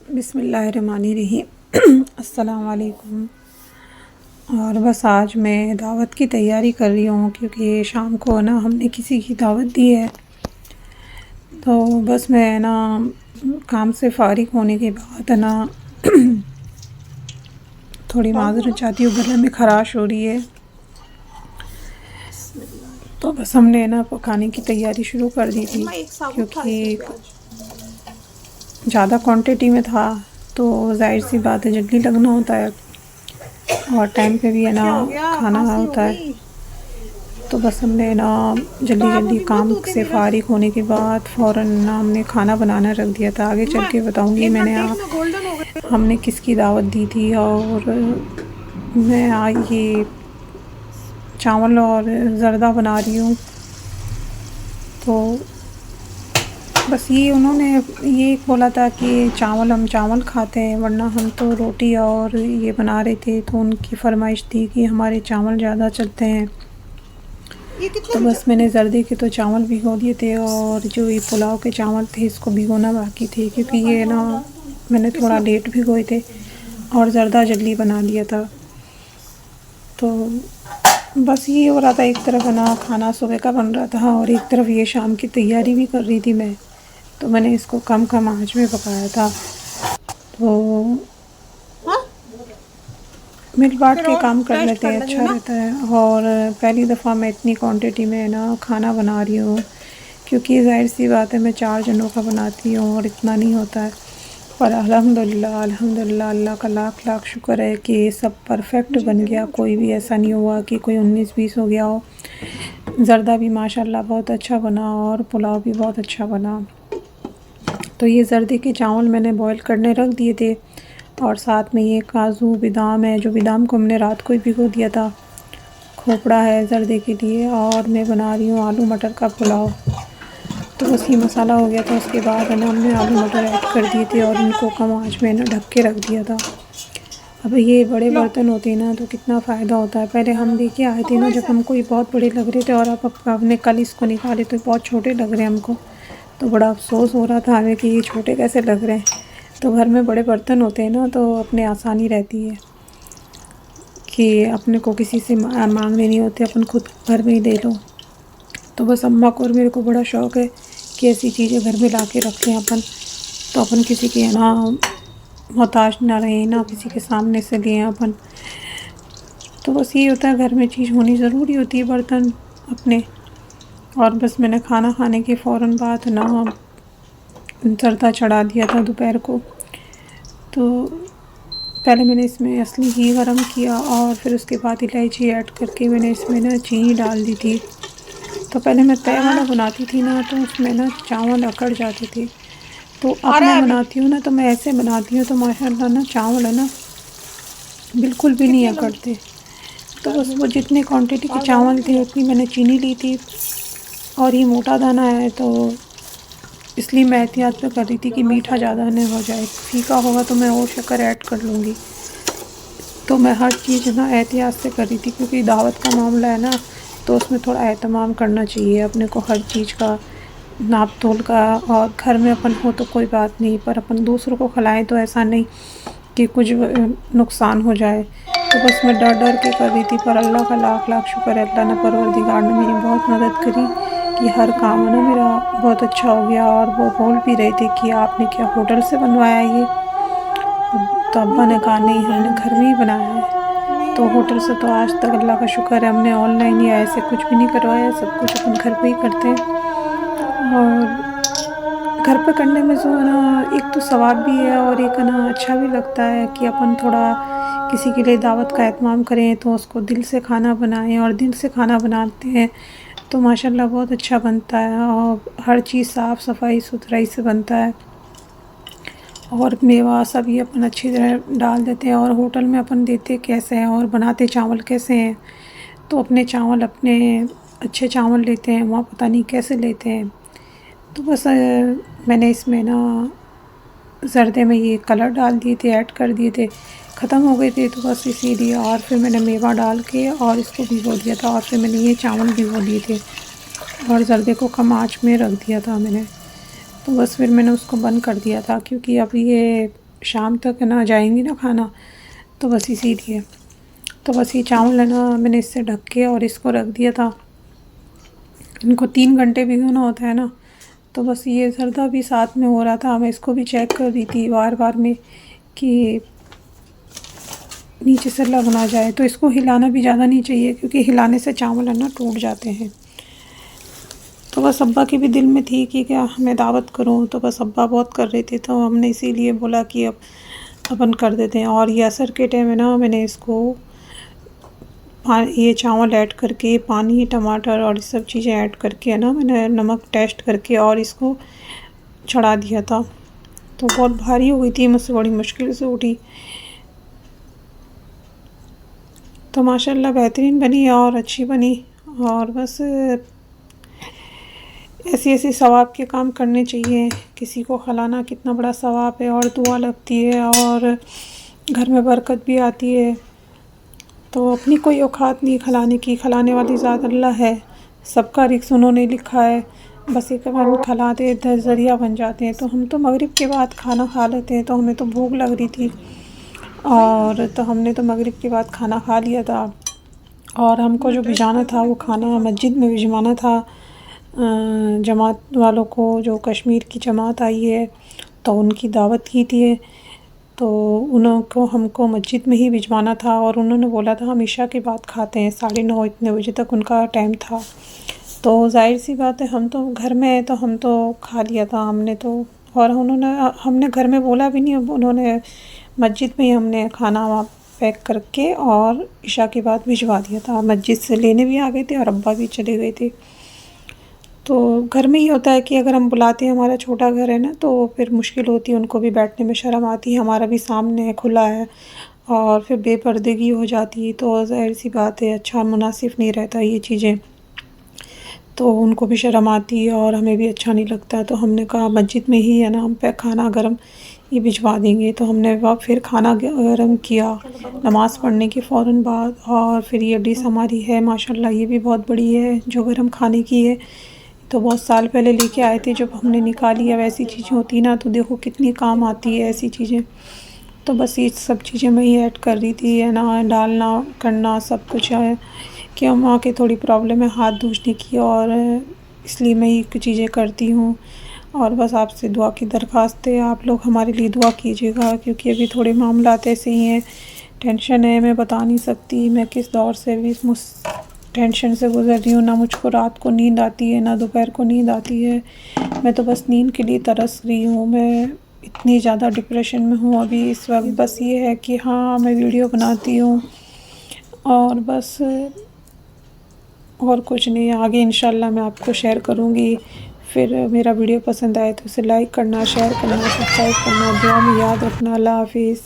बिस्मिल्लाहिर्रहमानिर्रहीम अस्सलाम वालेकुम। और बस आज मैं दावत की तैयारी कर रही हूँ क्योंकि शाम को ना हमने किसी की दावत दी है। तो बस मैं ना काम से फ़ारिग होने के बाद ना थोड़ी माज़रत चाहती हूँ, गले में ख़राश हो रही है। तो बस हमने ना पकाने की तैयारी शुरू कर दी थी क्योंकि ज़्यादा क्वांटिटी में था तो जाहिर सी बात है जल्दी लगना होता है और टाइम पे भी है ना खाना होता है। तो बस हमने ना जल्दी काम से फ़ारिग होने के बाद फ़ौरन ना हमने खाना बनाना रख दिया था। आगे चल के बताऊँगी मैंने हमने किसकी दावत दी थी। और मैं ये चावल और ज़र्दा बना रही हूँ। तो बस ये उन्होंने ये बोला था कि हम चावल खाते हैं, वरना हम तो रोटी और ये बना रहे थे। तो उनकी फरमाइश थी कि हमारे चावल ज़्यादा चलते हैं। तो बस मैंने जर्दे के तो चावल भिगो दिए थे और जो ये पुलाव के चावल थे इसको भिगोना बाकी थे क्योंकि ये ना मैंने थोड़ा लेट भिगोए थे और ज़र्दा जल्दी बना लिया था। तो बस ये हो रहा था, एक तरफ है ना खाना सुबह का बन रहा था और एक तरफ ये शाम की तैयारी भी कर रही थी मैं। तो मैंने इसको कम आंच में पकाया था। तो मिल बांट के काम कर लेते हैं, अच्छा रहता है। और पहली दफ़ा मैं इतनी क्वांटिटी में ना खाना बना रही हूँ क्योंकि ज़ाहिर सी बात है मैं 4 जनों का बनाती हूँ और इतना नहीं होता है। पर अल्हम्दुलिल्लाह अल्लाह का लाख लाख शुक्र है कि सब परफेक्ट बन गया। कोई भी ऐसा नहीं हुआ कि कोई 19-20 हो गया हो। ज़र्दा भी माशाल्लाह बहुत अच्छा बना और पुलाव भी बहुत अच्छा बना। तो ये ज़र्दे के चावल मैंने बॉईल करने रख दिए थे और साथ में ये काजू बादाम है, जो बादाम को हमने रात को ही भिगो दिया था। खोपड़ा है ज़र्दे के लिए। और मैं बना रही हूँ आलू मटर का पुलाव। तो बस ये मसाला हो गया था, उसके बाद है ना हमने आलू मटर ऐड कर दिए थे और इनको कम आंच में ना ढक के रख दिया था। अब ये बड़े बर्तन होते हैं ना तो कितना फ़ायदा होता है। पहले हम लेके आए थे ना जब हमको ये बहुत बड़े लग रहे थे और अब हमने कल इसको निकाले तो बहुत छोटे लग रहे हैं हमको। तो बड़ा अफसोस हो रहा था हमें कि ये छोटे कैसे लग रहे हैं। तो घर में बड़े बर्तन होते हैं ना तो अपने आसानी रहती है कि अपने को किसी से मांगने नहीं होते, अपन खुद घर में ही ले लो। तो बस अम्मा को और मेरे को बड़ा शौक़ है कि ऐसी चीज़ें घर में ला के रखें अपन, तो अपन किसी के ना मोहताज ना रहें, ना किसी के सामने से लें अपन। तो बस ये होता है, घर में चीज़ होनी ज़रूरी होती है, बर्तन अपने। और बस मैंने खाना खाने के फ़ौरन बाद ना ज़र्दा चढ़ा दिया था दोपहर को। तो पहले मैंने इसमें असली घी गरम किया और फिर उसके बाद इलायची ऐड करके मैंने इसमें ना चीनी डाल दी थी। तो पहले मैं तय वाला बनाती थी ना तो उसमें ना चावल अकड़ जाते थे। तो अब मैं बनाती हूँ ना तो मैं ऐसे बनाती हूँ तो माशाल्लाह ना चावल है ना बिल्कुल भी नहीं अकड़ते। तो बस वो जितने क्वांटिटी के चावल थे उतनी मैंने चीनी ली थी। और ये मोटा दाना है तो इसलिए मैं एहतियात कर रही थी कि मीठा ज़्यादा नहीं हो जाए। फीका होगा तो मैं और शक्कर ऐड कर लूँगी। तो मैं हर चीज़ ना एहतियात से कर रही थी क्योंकि दावत का मामला है ना तो उसमें थोड़ा एहतमाम करना चाहिए अपने को, हर चीज़ का नाप तोल का। और घर में अपन हो तो कोई बात नहीं, पर अपन दूसरों को खिलाएं तो ऐसा नहीं कि कुछ नुकसान हो जाए। तो बस मैं डर के कर रही थी, पर अल्लाह का लाख लाख शुक्र है, अल्लाह ने परवरदिगार ने मेरी बहुत मदद करी कि हर काम है ना मेरा बहुत अच्छा हो गया। और वो बोल भी रहे थे कि आपने क्या होटल से बनवाया ये? तो अब्बा ने कहा नहीं, हमने घर में ही बनाया है। तो होटल से तो आज तक अल्लाह का शुक्र है हमने ऑनलाइन ही ऐसे कुछ भी नहीं करवाया, सब कुछ अपन घर पे ही करते हैं। और घर पे करने में जो है ना एक तो सवाब भी है और एक है ना अच्छा भी लगता है कि अपन थोड़ा किसी के लिए दावत का एहतमाम करें तो उसको दिल से खाना बनाएं। और दिल से खाना बनाते हैं तो माशाल्लाह बहुत अच्छा बनता है और हर चीज़ साफ़ सफाई सुथराई से बनता है। और मेवा सभी अपन अच्छी तरह डाल देते हैं। और होटल में अपन देते कैसे हैं और बनाते चावल कैसे हैं, तो अपने चावल अपने अच्छे चावल लेते हैं, वहाँ पता नहीं कैसे लेते हैं। तो बस मैंने इसमें ना ज़र्दे में ये कलर डाल दिए थे, ऐड कर दिए थे, ख़त्म हो गए थे तो बस इसीलिए। और फिर मैंने मेवा डाल के और इसको भिगो दिया था और फिर मैंने ये चावल भिगो दिए थे और ज़र्दे को कम आँच में रख दिया था मैंने। तो बस फिर मैंने उसको बंद कर दिया था क्योंकि अब ये शाम तक ना जाएंगी ना खाना, तो बस इसीलिए। तो बस ये चावल है ना मैंने इससे ढक के और इसको रख दिया था। इनको 3 घंटे भिगोना होता है ना, तो बस ये जर्दा भी साथ में हो रहा था। मैं इसको भी चेक कर रही थी बार बार में कि नीचे से लग ना जाए। तो इसको हिलाना भी ज़्यादा नहीं चाहिए, क्योंकि हिलाने से चावल है ना टूट जाते हैं। तो बस अब्बा के भी दिल में थी कि क्या मैं दावत करूं, तो बस अब्बा बहुत कर रहे थे, तो हमने इसीलिए बोला कि अब अपन कर देते हैं। और ये असर के टाइम में ना मैंने इसको ये चावल ऐड करके पानी, टमाटर और ये सब चीज़ें ऐड करके है ना मैंने नमक टेस्ट करके और इसको चढ़ा दिया था। तो बहुत भारी हो गई थी, मुझसे बड़ी मुश्किल से उठी। तो माशाल्लाह बेहतरीन बनी और अच्छी बनी। और बस ऐसी ऐसी सवाब के काम करने चाहिए। किसी को खिलाना कितना बड़ा सवाब है और दुआ लगती है और घर में बरकत भी आती है। तो अपनी कोई औकात नहीं खिलाने की, खिलाने वाली ज़ात अल्लाह है। सबका रिज़्क़ उन्होंने लिखा है, बस एक हम खिलाते ज़रिया बन जाते हैं। तो हम तो मगरिब के बाद खाना खा लेते हैं, तो हमें तो भूख लग रही थी और तो हमने तो मगरिब के बाद खाना खा लिया था। और हमको जो भिजाना था वो खाना मस्जिद में भिजवाना था जमात वालों को, जो कश्मीर की जमात आई है तो उनकी दावत की थी। तो उनको हमको मस्जिद में ही भिजवाना था और उन्होंने बोला था हम इशा के बाद खाते हैं, 9:30 इतने बजे तक उनका टाइम था। तो ज़ाहिर सी बात है हम तो घर में हैं, तो हम तो खा लिया था हमने तो। और हमने घर में बोला भी नहीं, उन्होंने मस्जिद में ही हमने खाना वहाँ पैक करके और इशा के बाद भिजवा दिया था। मस्जिद से लेने भी आ गए थे और अब्बा भी चले गए थे। तो घर में ही होता है कि अगर हम बुलाते हैं, हमारा छोटा घर है ना, तो फिर मुश्किल होती है, उनको भी बैठने में शर्म आती है। हमारा भी सामने है, खुला है और फिर बेपर्दगी हो जाती है, तो ज़ाहिर सी बात है अच्छा मुनासिब नहीं रहता ये चीज़ें। तो उनको भी शर्म आती है और हमें भी अच्छा नहीं लगता। तो हमने कहा मस्जिद में ही है ना हम पे खाना गरम ये भिजवा देंगे। तो हमने वह फिर खाना गरम किया नमाज़ पढ़ने के फ़ौरन बाद। और फिर ये डिश हमारी है माशाल्लाह, ये भी बहुत बड़ी है जो गरम खाने की है। तो बहुत साल पहले लेके आए थे, जब हमने निकाली है वैसी चीज़ें होती ना तो देखो कितनी काम आती है ऐसी चीज़ें। तो बस ये सब चीज़ें मैं ही ऐड कर रही थी है ना, डालना करना सब कुछ है कि वहाँ के थोड़ी प्रॉब्लम है हाथ धोने की, और इसलिए मैं ये चीज़ें करती हूँ। और बस आपसे दुआ की दरख्वास्त है, आप लोग हमारे लिए दुआ कीजिएगा, क्योंकि अभी थोड़े मामलात ऐसे ही हैं, टेंशन है, मैं बता नहीं सकती मैं किस दौर से भी टेंशन से गुज़र रही हूँ। ना मुझको रात को नींद आती है, ना दोपहर को नींद आती है। मैं तो बस नींद के लिए तरस रही हूँ। मैं इतनी ज़्यादा डिप्रेशन में हूँ अभी इस वक्त। बस ये है कि हाँ मैं वीडियो बनाती हूँ और बस और कुछ नहीं। आगे इंशाल्लाह मैं आपको शेयर करूँगी। फिर मेरा वीडियो पसंद आए तो उसे लाइक करना, शेयर करना, सब्सक्राइब करना, दुआ में याद रखना। अल्लाह हाफिज़।